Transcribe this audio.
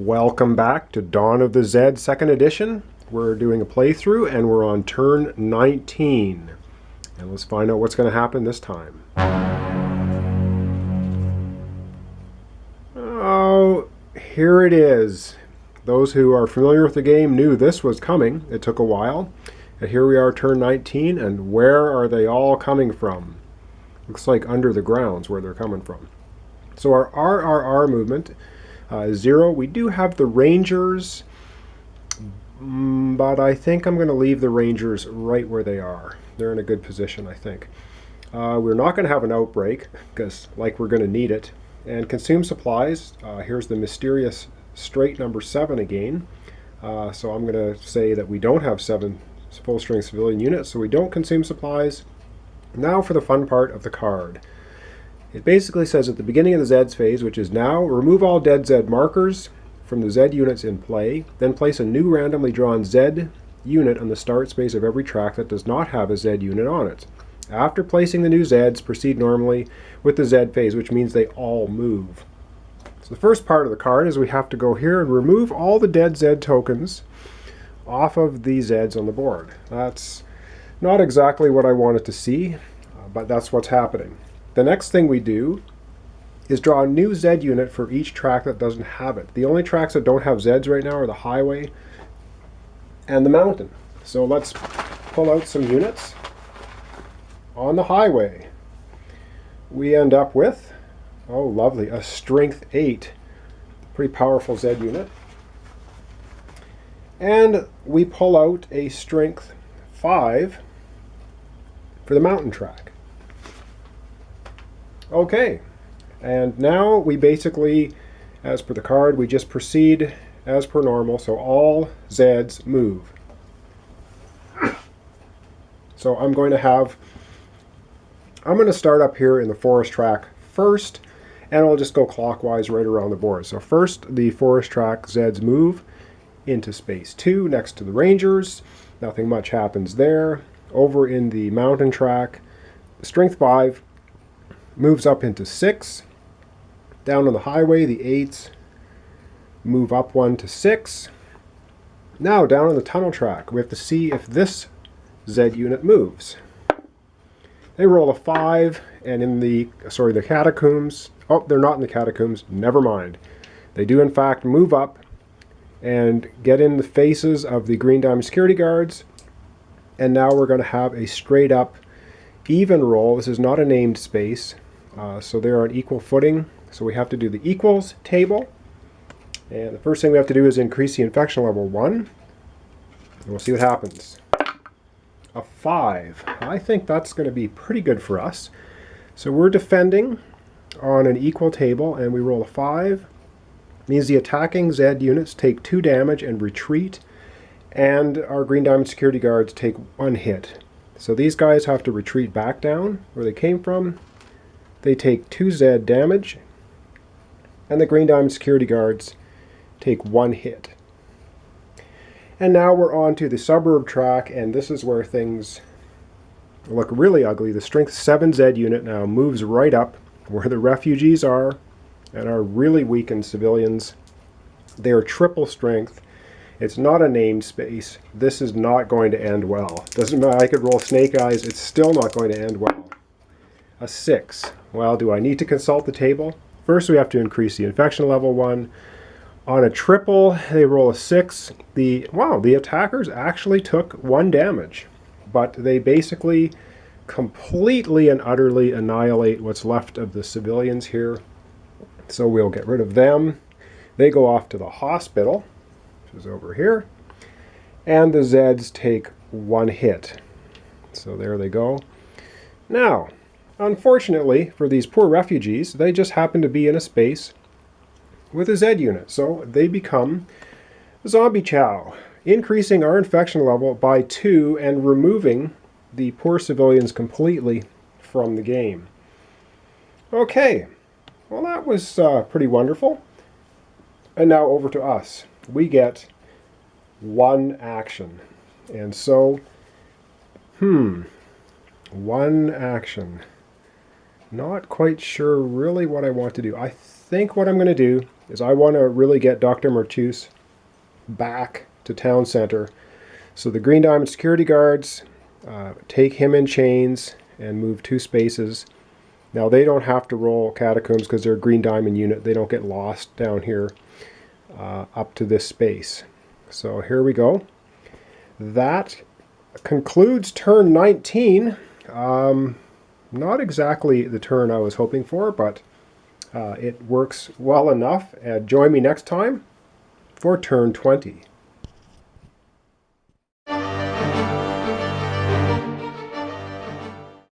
Welcome back to Dawn of the Zeds 2nd edition. We're doing a playthrough and we're on turn 19. And let's find out what's going to happen this time. Oh, here it is. Those who are familiar with the game knew this was coming. It took a while. And here we are, turn 19, and where are they all coming from? Looks like under the ground's where they're coming from. So our RRR movement 0. We do have the Rangers, but I think I'm going to leave the Rangers right where they are. They're in a good position, I think. We're not going to have an outbreak, because we're going to need it. And consume supplies. Here's the mysterious straight number 7 again. So I'm going to say that we don't have 7 full-strength civilian units, so we don't consume supplies. Now for the fun part of the card. It basically says at the beginning of the Zeds phase, which is now, remove all dead Zed markers from the Zed units in play, then place a new randomly drawn Zed unit on the start space of every track that does not have a Zed unit on it. After placing the new Zeds, proceed normally with the Zed phase, which means they all move. So the first part of the card is we have to go here and remove all the dead Zed tokens off of the Zeds on the board. That's not exactly what I wanted to see, but that's what's happening. The next thing we do is draw a new Zed unit for each track that doesn't have it. The only tracks that don't have Zeds right now are the highway and the mountain. So let's pull out some units. On the highway, we end up with, oh lovely, a strength 8. Pretty powerful Zed unit. And we pull out a strength 5 for the mountain track. Okay, and now we basically, as per the card, we just proceed as per normal, so all Zeds move. So I'm going to start up here in the forest track first, and I'll just go clockwise right around the board. So first, the forest track Zeds move into space 2 next to the Rangers. Nothing much happens there. Over in the mountain track, strength 5 moves up into 6. Down on the highway, the 8s move up 1 to 6. Now down on the tunnel track, we have to see if this Zed unit moves. They roll a 5, and in the catacombs, oh, they're not in the catacombs, never mind. They do in fact move up and get in the faces of the Green Diamond security guards, and now we're going to have a straight up even roll. This is not a named space, so they're on equal footing. So we have to do the equals table. And the first thing we have to do is increase the infection level 1. And we'll see what happens. A 5. I think that's going to be pretty good for us. So we're defending on an equal table, and we roll a 5. Means the attacking Zed units take 2 damage and retreat, and our Green Diamond security guards take 1 hit. So these guys have to retreat back down where they came from. They take 2 Zed damage, and the Green Diamond security guards take 1 hit. And now we're on to the suburb track, and this is where things look really ugly. The strength 7 Zed unit now moves right up where the refugees are and our really weakened civilians. They are triple strength. It's not a named space. This is not going to end well. Doesn't matter, I could roll snake eyes, it's still not going to end well. A 6. Well, do I need to consult the table? First we have to increase the infection level 1. On a triple, they roll a 6. The attackers actually took 1 damage, but they basically completely and utterly annihilate what's left of the civilians here. So we'll get rid of them. They go off to the hospital, which is over here, and the Zeds take 1 hit. So there they go. Now, unfortunately for these poor refugees, they just happen to be in a space with a Zed unit, so they become zombie chow, increasing our infection level by 2 and removing the poor civilians completely from the game. Okay, well that was pretty wonderful. And now over to us. We get 1 action. And so, 1 action. Not quite sure really what I want to do. I think what I'm going to do is I want to really get Dr. Merchus back to town center. So the Green Diamond security guards, take him in chains and move 2 spaces. Now they don't have to roll Catacombs because they're a Green Diamond unit. They don't get lost down here up to this space. So here we go. That concludes turn 19. Not exactly the turn I was hoping for, but it works well enough. Join me next time for turn 20.